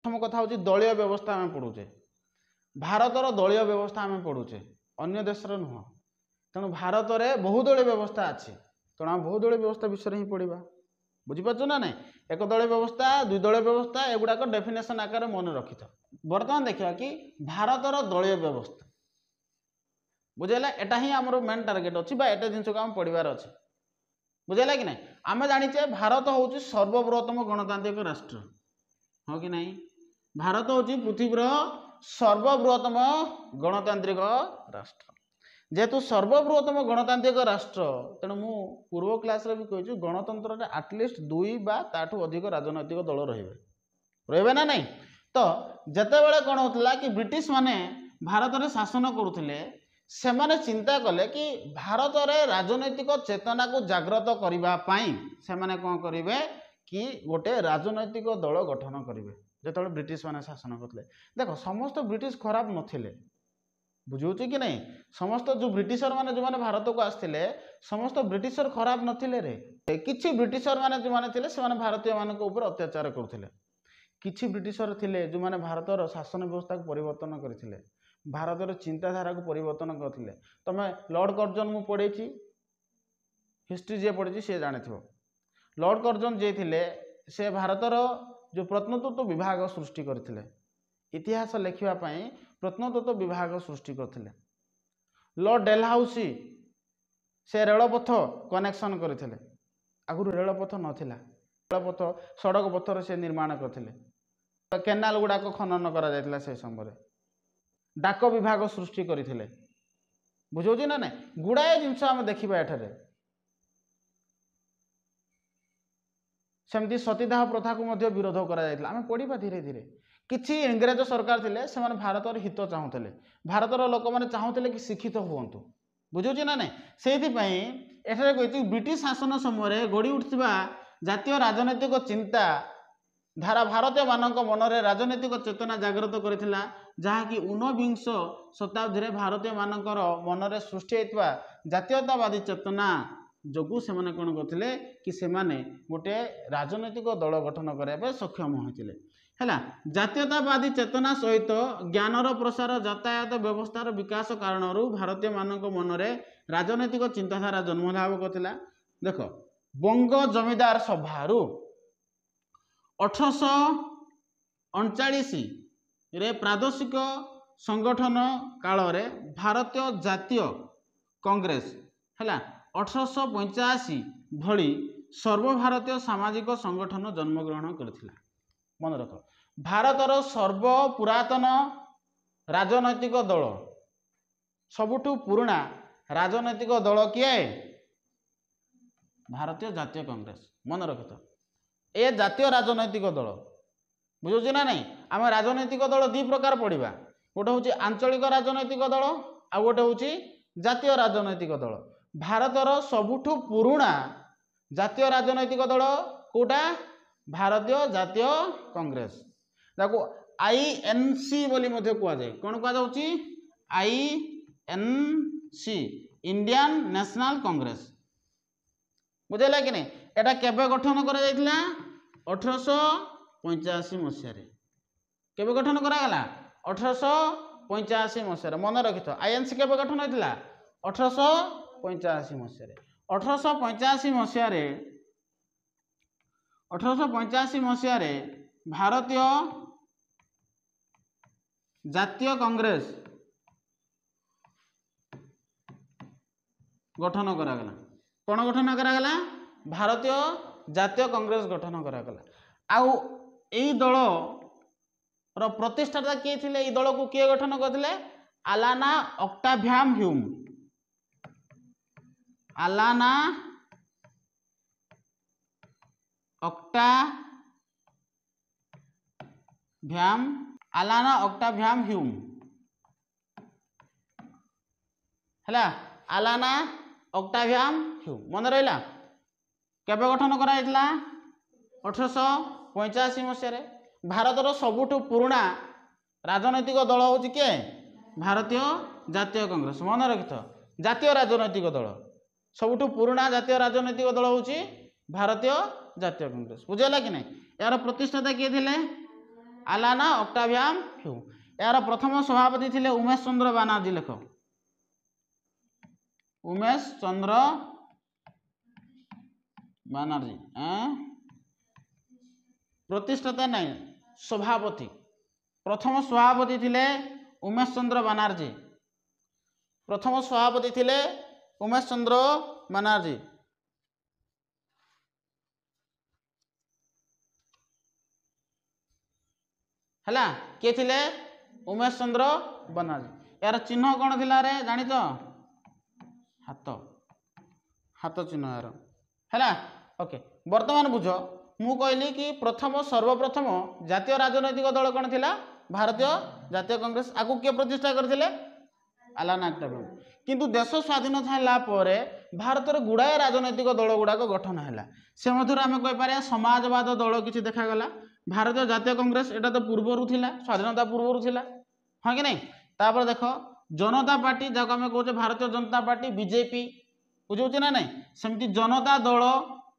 प्रथम कथा हूँ दलीय व्यवस्था आम पढ़ुचे भारतर दलीय व्यवस्था आम पढ़ुचे अन्य देश नुह तेणु भारत में बहुदलीय व्यवस्था अच्छी तेणु आम बहुदलीय व्यवस्था विषय ही पढ़ा बुझीपार ना ना एक दलीय व्यवस्था द्विदलीय व्यवस्था एगुड़ाक डेफिनेशन आकार मन रखी था। बर्तमान देखा कि भारतर दलीय व्यवस्था बुझेगा एटा ही आमर मेन टार्गेट अच्छी एटा जिन को आम पढ़ार अच्छे बुझेगा कि ना आम जाचे भारत हूँ सर्वबृहत्तम गणतांत्रिक राष्ट्र हाँ कि नहीं भारत हूँ पृथ्वीर सर्वबृहत्तम गणतांत्रिक राष्ट्र जेहेतु सर्वबृहत्तम गणतांत्रिक राष्ट्र तेणु मु पूर्व क्लास भी कही गणतंत्र में आटलिस्ट 2 बा ताठू अधिक राजनैतिक दल रही ना नहीं तो जितेबाला कौन होता कि ब्रिटिश माने भारत में शासन करुले से माने चिंता कले कि भारत में राजनैतिक चेतना को जागृत करने से माने कौन करेंगे कि गोटे राजनैतिक दल गठन करेंगे जो ब्रिटिश माने शासन करते देख समस्त ब्रिटिश खराब नथिले बुझे कि नहीं समस्त जो ब्रिटिशर माने जो माने भारत को आसते समस्त ब्रिटिशर खराब नथिले रे किछि ब्रिटिशर माने जो माने थिले से माने भारतीय मानक ऊपर अत्याचार करथिले किछि ब्रिटिशर थिले जो माने भारतर शासन व्यवस्था को परिवर्तन करथिले भारतर चिंताधारा को परिवर्तन करथिले तमे लॉर्ड कर्जन मु पढ़ेछि हिस्ट्री जे पढ़ेछि से जानिथिबो लॉर्ड कर्जन जे थिले से भारतर जो प्रत्नतत्व विभाग सृष्टि करथिले इतिहास लेखिबा पई प्रत्नतत्व विभाग सृष्टि करथिले लॉर्ड डेलहाउसी से रेलपथ कनेक्शन करथिले आगुर रेलपथ नथिला रेलपथ सड़क पथर से निर्माण करथिले केनाल गुड़ाक खनन करा जायतिला से समय डाक विभाग सृष्टि करथिले बुझौछि ना ना गुड़ाए जिनस आम देखिबा एठारे सेमती सतीदाह प्रथा को मध्य विरोध करा जायतिला आम पढ़िबा धीरे धीरे किछि इंग्रेज सरकार थिले से माने भारतर हित चाहूले भारतर लोक मैंने चाहूले कि शिक्षित हुआ बुझे ना ना से कही ब्रिटिश शासन समय गढ़ी उठा जातीय राजनैतिक चिंता धारा भारतीय मानक मन में राजनैतिक चेतना जागृत करथिला जहाँकि 19 शताब्दी में भारतीय मानकर मन में सृष्टि होता जातीयतावादी चेतना जोगु से माने कौन करथिले कि से माने गोटे राजनैतिक दल गठन करने सक्षम होते है जातीयतावादी चेतना सहित ज्ञानर प्रसार यातायात व्यवस्थार विकास कारण भारतीय मानक मन में राजनैतिक चिंताधारा जन्म लाभ करथिला। देख बंग जमीदार सभारू 1839 रे प्रादेशिक संगठन काल रे भारतीय जातीय कांग्रेस है 1885 भली सर्वभारतीय सामाजिक संगठन जन्मग्रहण करथिला। मन रख भारतर सर्व पुरातन राजनैतिक दल सबुठु पुराना राजनैतिक दल किए भारतीय जातीय कांग्रेस मन रख तो ए जातीय राजनैतिक दल बुझे ना नहीं आम राजनैतिक दल 2 प्रकार पढ़ा गोटे हूँ आंचलिक राजनैतिक दल आ गोटे हूँ जातीय राजनैतिक दल भारतर सबुठु पुराना जातीय राजनैतिक दल कोटा भारतीय जातीय कांग्रेस जाको आईएनसी बोली मध्य कुआ जाए कौन कुआ जाउची आईएनसी इंडियन नेशनल कांग्रेस बुझेला कि नहीं एटा केबे गठन करा जायतिला 1885 मसिया रे केबे गठन करा गला 1885 मसिया रे मन रखितो आईएनसी केबे गठन होइतिला 1885 मसिया रे 1885 मसिया रे 1885 मसिया रे भारतीय जातीय कांग्रेस गठन करागला कौन गठन करागला भारतीय जातीय कांग्रेस गठन करागला आउ एई दल रो प्रतिष्ठाता किए थिले एई दल को किए गठन करथिले आलाना ऑक्टावियम ह्यूम आलाना ऑक्टावियम ह्यूम है आलाना ऑक्टावियम ह्यूम मन रहा केबे गठन कराइला 1885 मसीह भारतर सबुठु पुराना राजनैतिक दल हूँ किए भारतीय जातीय कांग्रेस मन रखिथ जातीय राजनैतिक दल सबुठु पुराना जातीय राजनैतिक दल हूँ भारतीय जातीय कांग्रेस बुझेगा कि नहीं यार प्रतिष्ठाता किए थे आलाना ऑक्टावियम ह्यू। यार प्रथम सभापति थिले उमेश चंद्र बनर्जी। लेख उमेश चंद्र बनर्जी प्रतिष्ठाता नहीं सभापति। प्रथम सभापति थिले उमेश चंद्र बनर्जी। प्रथम सभापति थिले उमेश चंद्र बनर्जी। हला के थिले उमेश चंद्र बनर्जी। यार चिन्ह कौन थिला रे जानी तो हाथ हाथ चिन्ह यार है। ओके वर्तमान बुझ मु कहली कि प्रथम सर्वप्रथम जातीय राजनैतिक दल कौन थिला भारतीय जातीय कांग्रेस। आकु किए प्रतिष्ठा करथिले आलाना ऑक्टावियम। किंतु देश स्वाधीनता होला परे भारत रे गुड़ाए राजनैतिक दल गुड़ाक गठन हैला। से मधुर आमे कहि पारे समाजवाद दल किछि देखा गला। भारतीय जातीय कांग्रेस एटा तो पूर्वरु थिला स्वाधीनता पूर्वरु थिला हां कि नहीं। तापर देखो जनता पार्टी जाको आमे कहूचे भारतीय जनता पार्टी बीजेपी बुझौचे ना नहीं। सेमती जनता दल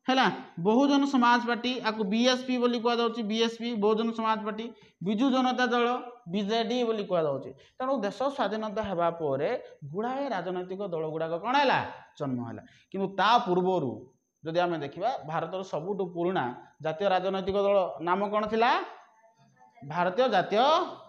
हैला बहुजन समाज पार्टी आकु बीएसपी बोली कह जाउची BSP Bahujan Samaj party Biju Janata Dal BJD बोली कह जाउची। तेणु देश स्वाधीनता हेबा परे गुड़ाए राजनैतिक दल गुड़ाक कौन है जन्म है। किंतु ता पूर्वरु जदि आमे देखिबा भारतर सबुठु पुराना जातीय राजनैतिक दल नाम कौन थिला भारतीय जातीय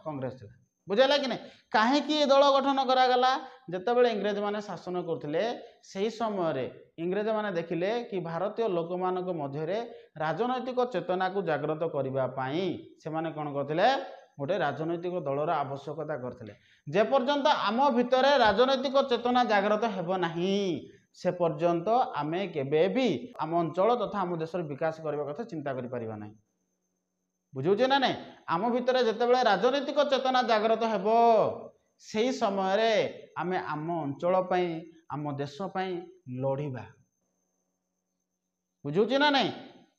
कांग्रेस थिला। बुझाला कि नहीं कहीं दल गठन करागला जितेबाला इंग्रेज माने शासन करथिले सेही समय रे इंग्रेज माने देखिले कि भारतीय लोक मानक मध्यरे राजनैतिक चेतना को जागृत करबा पई से माने कोन करथिले गोटे राजनैतिक दलर आवश्यकता करथिले। जे पर्यंत आम भितरे राजनैतिक चेतना जागृत हेबो नाही से पर्यंत आमे केबे भी आम अंचल तथा आम देशर विकास करबा कथा चिंता करि परिबा नाही। बुझुचे ना नहीं आम भितर जितेबाला राजनैतिक चेतना जागृत हेबो सेही समय रे आमे आम अंचल पई आम देश पई लड़िबा। बुझुचे ना नहीं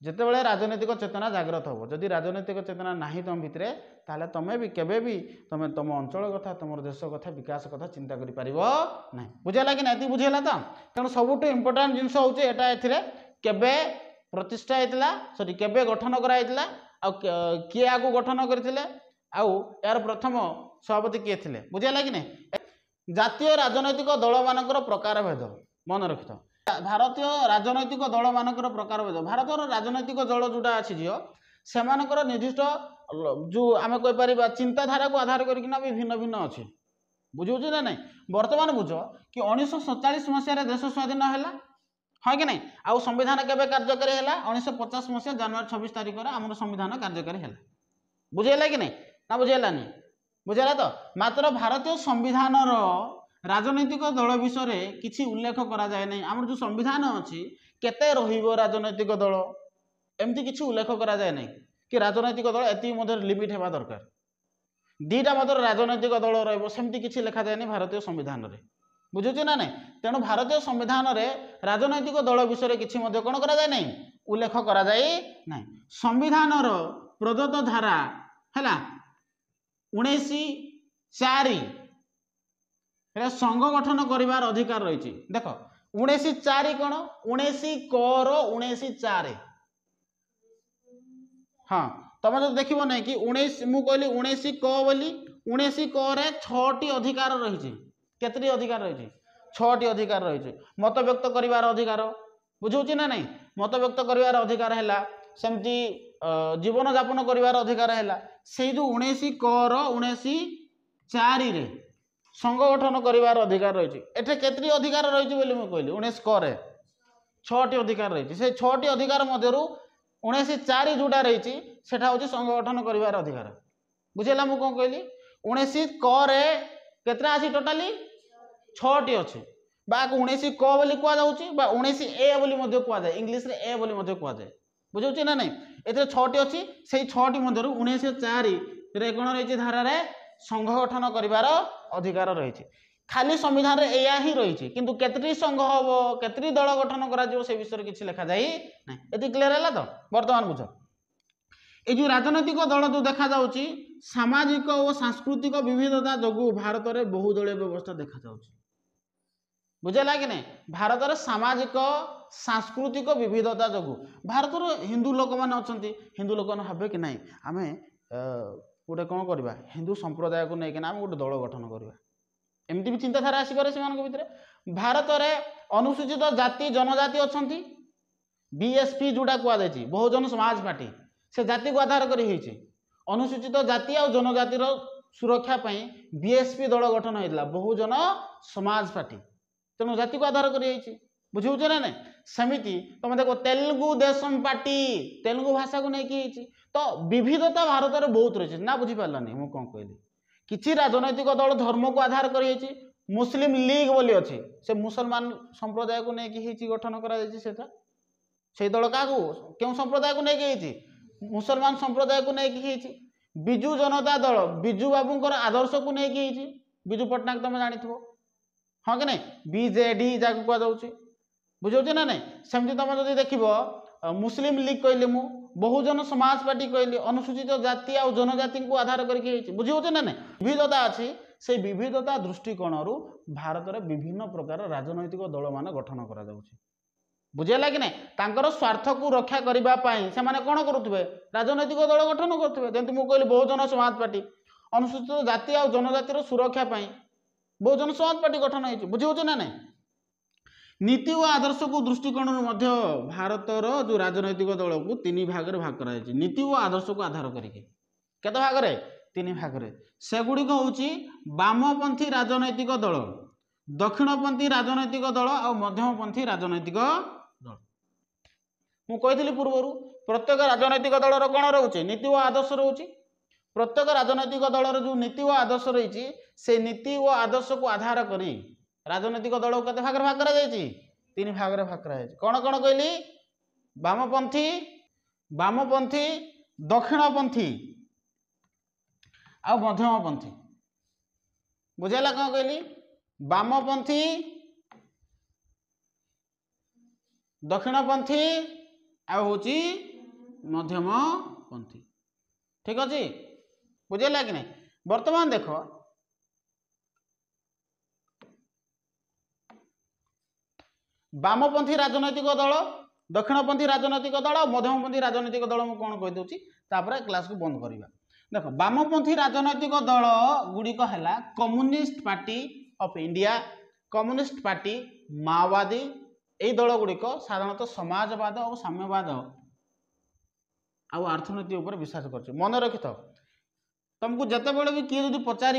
जितेबाला राजनैतिक चेतना जागृत हो जदि राजनैतिक चेतना नाही तुम भितरे ताले तमे भी केबे भी तमे तुम अंचल कथा तुम देश कथा विकास कथा चिंता करि परिबो नाही। बुझेला कि नहीं बुझेला तो तेणु सबुठ इम्पोर्टाट जिनस होचे एटा एथिरे केबे प्रतिष्ठा हेतला सॉरी केबे गठन करा हेतला आ किए आगु गठन करथिले आउ यार प्रथम सभापति किए थिले। बुझेला कि नहीं जातीय राजनैतिक दल मानकर प्रकार भेद मन रखिथ। भारतीय राजनैतिक दल मानकर प्रकार भेद भारतर राजनैतिक दल जोटा अछि जियो सेमानकर निर्दिष्ट जो आमे कहि परिबा चिंताधारा को आधार करकिना भी भिन्न भिन्न अछि। बुझुछि ना नहीं वर्तमान बुझ कि 1947 मसिया रे देश स्वाधीन हैला हाँ कि नहीं आउ संविधान केबे कार्यकारी हैला 1950 मसिया जनवरी 26 तारिख रे हमर संविधान कार्यकारी हैला। बुझेला कि नहीं ना बुझेलानी बुझेला तो मात्र भारतीय संविधान रो राजनैतिक दल विषय किसी उल्लेख करा जाए नहीं। आमर जो संविधान अच्छी केते रहिबो राजनैतिक दल एमती किसी उल्लेख करा जाए नहीं कि राजनैतिक दल एति मध्य लिमिट हेबा दरकार दीटा मात्र राजनैतिक दल रहिबो सेमती किसी लिखा जाए नहीं भारतीय संविधान रे। बुझुचे ना नहीं तेणु भारतीय संविधान रे राजनैतिक दल विषय किसी मध्य कौन करा जाए नहीं उल्लेख करा जाए नहीं। संविधान रो प्रदत्त धारा हैला 19(4) संघ गठन करिवार अधिकार रही। देख 19(4) कौन 19 कर 19(4) हाँ तुम जो देख नहीं कि 19 मु कहली 19 क बोली 19 क 6टी अधिकार रही। केतरी अधिकार रही 6टी अधिकार रही। मत व्यक्त करिवार अधिकार बुझुची ना नहीं मत व्यक्त करिवार अधिकार हैला सेमती जीवन यापन करिवार अधिकार हैला से जो 19 कर 19(4) रे संघ गठन करिवार अधिकार रही। एठे केतरी अधिकार रही बोली मु कहली 19 कर 6टी अधिकार रही। से 6टी अधिकार मध्यरु 19(4) जोटा रही सेटा होची संघ गठन करिवार अधिकार। बुझेला मु कोन कहली 19 कर केतरा अछि टोटाली 6टी अछि बा 19 क बोली कुआ जाउची बा 19(a) बोली मध्य कुआ जाय इंग्लिश रे ए बोली मध्य कुआ जाय। बुझुची ना नहीं एते 6टी अछि सेही 6टी मध्यरु 19(4) रे कोन रही धारा रे संघ गठन करिवार अधिकार रही। खाली संविधान रे एया ही रही किंतु केतरी संघ हबो केतरी दल गठन करा जिवो से विषय किछि लिखा जाई नै। एति क्लियर हैला तो वर्तमान बुझ ए जो राजनैतिक दल जो देखा जाउची सामाजिक और सांस्कृतिक विविधता जगु भारत रे बहुदलीय व्यवस्था देखा जाउची। बुझेला कि नहीं भारत रे सामाजिक सांस्कृतिक विविधता जगु भारत रो हिंदू लोक मान अछंती हिंदू लोक न हबे कि नहीं आमे गोटे कौन करवा हिंदू संप्रदाय को लेकिन आम गोटे दल गठन करवा एमती भी चिंताधारा आसपे से भितर भारत में अनुसूचित जाति जनजाति अच्छा बीएसपी जोटा कहुई बहुजन समाज पार्टी से जाति को आधार कर अनुसूचित जाति और जनजातिर सुरक्षा बीएसपी दल गठन होता बहुजन समाज पार्टी तेणु जाति को आधार कर बुझे ना ना सेमती तुम देखो तेलुगु देशम पार्टी तेलुगु भाषा को लेकिन तो विविधता भारत में बहुत रही ना बुझीपारानी मुझे कौन कहली किसी राजनैतिक दल धर्म को आधार कर मुस्लिम लीग बोली अच्छी से मुसलमान संप्रदाय को लेकिन गठन कर दल क्या क्यों संप्रदाय को लेकिन मुसलमान संप्रदाय को लेकिन बिजु जनता दल बिजु बाबूंकर आदर्श को लेकिन बिजु पट्टनायक तुम जानी हाँ कि नहीं बीजेडी जहाँ कहुच्छे बुझे ना नहीं सेमती तुम जो देख मुस्लिम लीग कहली मु बहुजन समाज पार्टी कहली अनुसूचित जाति और जनजाति को आधार करके बुझे ना नहीं विविधता अच्छी से विविधता दृष्टिकोण भारत में विभिन्न प्रकार राजनैतिक दल मान गठन कर बुझेगा कि नहीं स्वार्थ को रक्षा करने से कौन करुवे राजनैतिक दल गठन करुवे जमी मुझे कहली बहुजन समाज पार्टी अनुसूचित जाति और जनजातिर सुरक्षा बहुजन समाज पार्टी गठन हो बुझे ना नहीं नीति और आदर्श को दृष्टिकोण भारतर जो राजनैतिक दल को तीन भाग में भाग कर नीति और आदर्श को आधार करके केते भाग में तीन भाग में सेगुड़िक हूँ वामपंथी राजनैतिक दल दक्षिणपंथी राजनैतिक दल और मध्यमपंथी राजनैतिक दल मुझे पूर्वर प्रत्येक राजनैतिक दलर कौन रोचे नीति और आदर्श रोचे प्रत्येक राजनैतिक दलर जो नीति और आदर्श रही से नीति और आदर्श को आधार करी राजनैतिक दल को केते भाग में भाग कर तीन भाग में भाग कर कौन कौन कहली वामपंथी वामपंथी दक्षिणपंथी आ मध्यमपंथी बुझेला कौन कहली वामपंथी दक्षिणपंथी आ होची मध्यमपंथी ठीक अच्छे बुझेला कि नहीं वर्तमान देख वामपंथी राजनैतिक दल दक्षिणपंथी राजनैतिक दल और मध्यमपंथी राजनैतिक दल मुझे कौन कहीदे क्लास को बंद करवा देख वामपंथी राजनैतिक दल गुड़िक है communist party of India communist party माओवादी यही दल गुड़िक साधारणतः समाजवाद और साम्यवाद अर्थनीति उपर विश्वास कर मन रखि था तुमको जिते बड़े भी किए जब पचार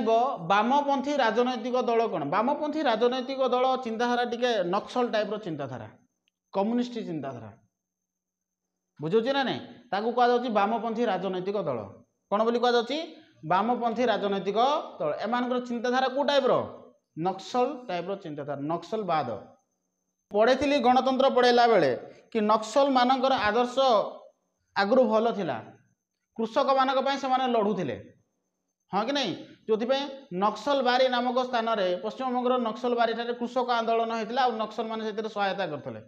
वामपंथी राजनैतिक दल कौन वामपंथी राजनैतिक दल चिंताधारा टी नक्सल टाइप चिंताधारा कम्युनिस्ट चिंताधारा बुझे ना नहीं ताकू कहुच्छी वामपंथी राजनैतिक दल कौन बोली कहुच्छी वामपंथी राजनैतिक दल एम चिंताधारा कौ टाइप नक्सल टाइप चिंताधारा नक्सलवाद पढ़ी गणतंत्र पढ़ेला बेले कि नक्सल मानकर आदर्श आगु भल थिला कृषक मानक से लड़ुले हाँ कि नहीं जो नक्सलबारी नामक स्थान में पश्चिमबंगर नक्सलबारी कृषक आंदोलन होता और नक्सल मैंने सहायता करते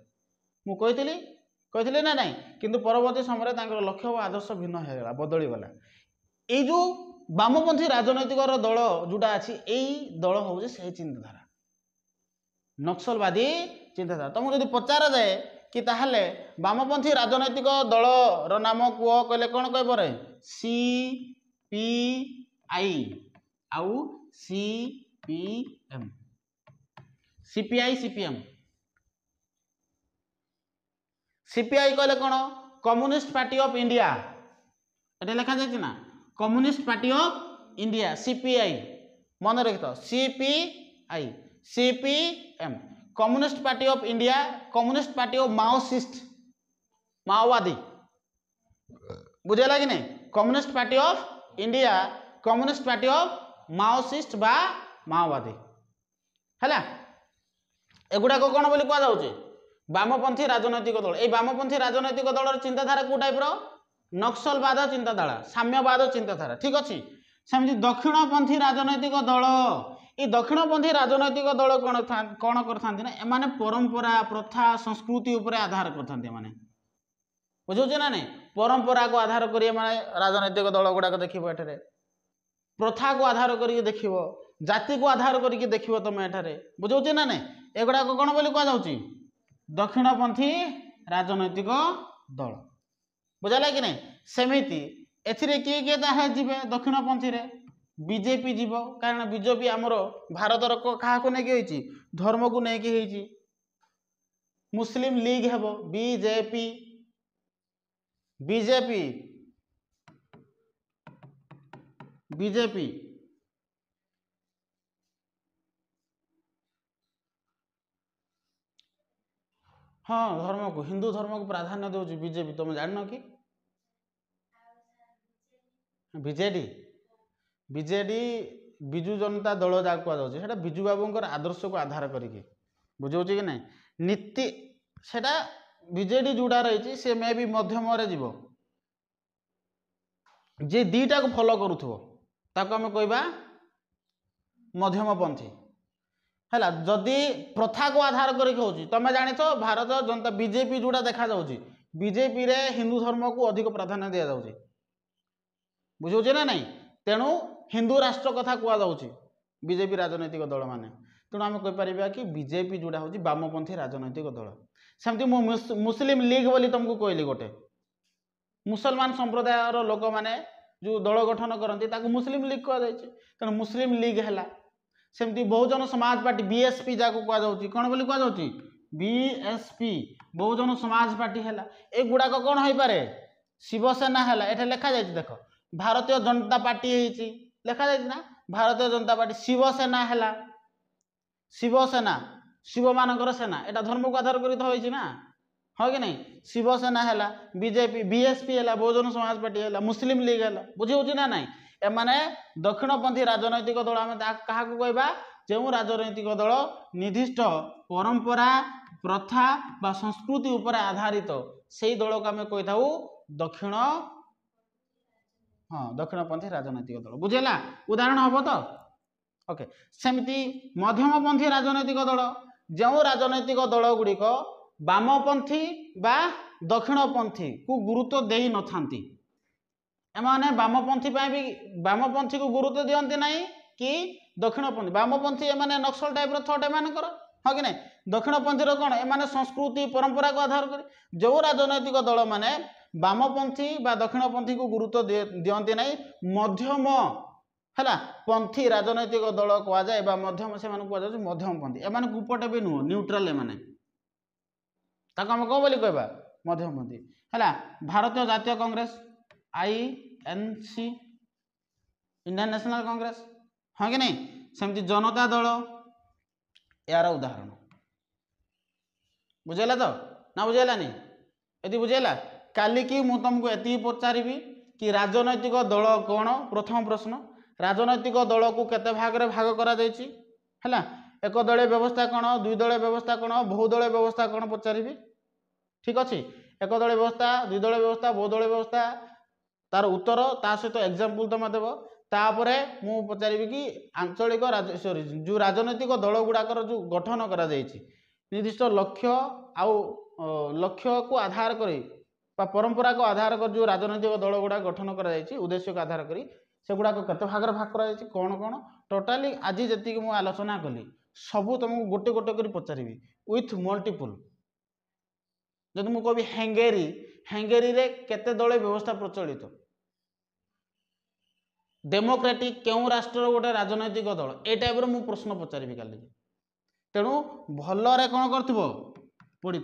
मुझे ना नहीं किंतु परवर्ती समय लक्ष्य और आदर्श भिन्न होगा बदलीगला ये जो वामपंथी राजनैतिक दल जोटा अच्छी यही दल हूँ से चिंताधारा नक्सलवादी चिंताधारा तुमको जो पचार जाए कि ताहले वामपंथी राजनैतिक दल नाम कह कहले कौन कह पर CPI आउ CPM CPI CPM CPI कहले कौन कम्युनिस्ट पार्टी ऑफ इंडिया ये लिखा जाए ना communist party of India CPI मन रखी तो CPI CPM communist party of India communist party of Maoist माओवादी बुझेगा कि नहीं communist party of India communist party of Maoist बा माओवादी है एगुड़ा कौन बोली कहुचे वामपंथी राजनैतिक दल ये वामपंथी राजनैतिक दल चिंताधारा कौ टाइप नक्सलवाद चिंताधारा साम्यवाद चिंताधारा ठीक अच्छे सेमती दक्षिणपंथी राजनैतिक दल ये दक्षिणपंथी राजनैतिक दल कौन कर परंपरा प्रथा संस्कृति उपर आधार कर बुझे ना नहीं परंपरा को आधार कर राजनैतिक दल गुड़ाक देख प्रथा को आधार कर देख जाति को आधार करके देख तुम एठारे बुझे ना नहीं एगुड़ाक कौन बोली कहुच्छी दक्षिणपंथी राजनैतिक दल बुझाला कि नहीं सेमिति एथिरे किए किए ताहे जिबे दक्षिणपंथी रे बीजेपी जीव कारण बीजेपी आमर भारतर क्या नहीं धर्म को लेकिन मुस्लिम लीग हेब बीजेपी बीजेपी बीजेपी हाँ धर्म को हिंदू धर्म को प्राधान्य दौर बीजेपी तुम जान कि बीजेडी बीजेडी विजु जनता दल जहाँ कहुच्छे विजु बाबूर आदर्श को आधार करके बुझे कि ना नीति सेटा बीजेडी जोड़ा रही सी मे भी मध्यम जीव जे दीटा को फॉलो करूथो ताको आम कहबा मध्यमपंथी है जदि प्रथा को आधार करके तुम जानी भारत जनता बीजेपी जोड़ा देखा बीजेपी रे हिंदू धर्म को अधिक प्राधान्य दि जाऊँगी बुझे ना नहीं तेणु हिंदू राष्ट्र कथा कहुच्छी बीजेपी राजनैतिक दल मैंने तेणु आम कहीपर कि बीजेपी जोड़ा हूँ बामपंथी राजनैतिक दल सेमती मुस्लिम लीग बोली तुमको कहली गोटे मुसलमान संप्रदायर लोक मैंने जो दल गठन करती मुस्लिम लीग कहुई तेणु मुस्लिम लीग है सेमती बहुजन समाज पार्टी बीएसपी जहाँ कहुच्छी कौन बोली कहुच्छी बीएसपी बहुजन समाज पार्टी है एगुड़ाक कौन हो पारे शिवसेना है ये लिखा जाए देख भारतीय जनता पार्टी लिखा जाए ना भारतीय जनता पार्टी शिवसेना है शिवसेना शिव मानकर सेना एटा धर्म को आधार कर ना हाँ कि नहीं शिवसेना है बीजेपी बीएसपी है बहुजन समाज पार्टी है मुस्लिम लीग है बुझे ना नहीं एमाने दक्षिणपंथी राजनैतिक दल आम क्या कहबा जो राजनैतिक दल निर्दिष्ट परंपरा प्रथा बा संस्कृति उपर आधारित से दल को आम कही था दक्षिण हाँ दक्षिणपंथी राजनैतिक दल बुझेगा उदाहरण हम तो ओके सेमती मध्यमपंथी राजनैतिक दल जो राजनैतिक दल गुड़िक वामपंथी बा दक्षिणपंथी को गुरुत्व दे न थांती एमाने वामपंथी भी वामपंथी को गुरुत्व दियंती नहीं कि दक्षिणपंथी वामपंथी एमाने नक्सल टाइप थट एमानकर हाँ कि नहीं दक्षिणपंथी कौन एमाने संस्कृति परंपरा को आधार कर जो राजनैतिक दल माने वामपंथी बा दक्षिणपंथी को गुरुत्व दियंती नहीं मध्यम है पंथी राजनैतिक दल कहुए मध्यम से मध्यमपंथी एम उपटे भी नुह न्यूट्राल एमाने आम कौन बोली कहबा मध्यमपंथी है भारतीय जातीय Congress INC Indian national Congress हाँ कि नहीं सेमती जनता दल यार उदाहरण बुझेला तो ना बुझेलानी ये बुझेला काली की मु तुमको एति पचारि कि राजनैतिक दल कौन प्रथम प्रश्न राजनैतिक दल को केते भाग रे भाग करा जायछि हैला एक दलीय व्यवस्था कौन दुई दलीय व्यवस्था कौन बहुदलीय व्यवस्था कौन पचारि ठीक अच्छे एक दलीय व्यवस्था दुई दलीय व्यवस्था बहुदलीय व्यवस्था तार उत्तर ता सहित एग्जांपल तुम देव तापरे मु पचारि कि आंचलिक सॉरी जो राजनैतिक दल गुड़ाकर जो गठन करा जायछि निर्दिष्ट लक्ष्य आउ लक्ष्य को आधार करी परंपरा को आधार कर जो राजनैतिक दल गुड़ा गठन करा जायछि उद्देश्य को आधार करी से गुड़ा केते भाग भाग करा जायछि कौन कौन टोटाली आज जी मु आलोचना कली सबू तुमको गोटे गोटे कर पचारि विथ मल्टीपल जब मुझे कवि हेंगेरी हेंगेरी रे केते दल व्यवस्था प्रचलित डेमोक्रेटिक क्यों राष्ट्र गोटे राजनैतिक दल ए टाइप मु प्रश्न पचारि काली तेणु भलरे कौन कर पढ़ी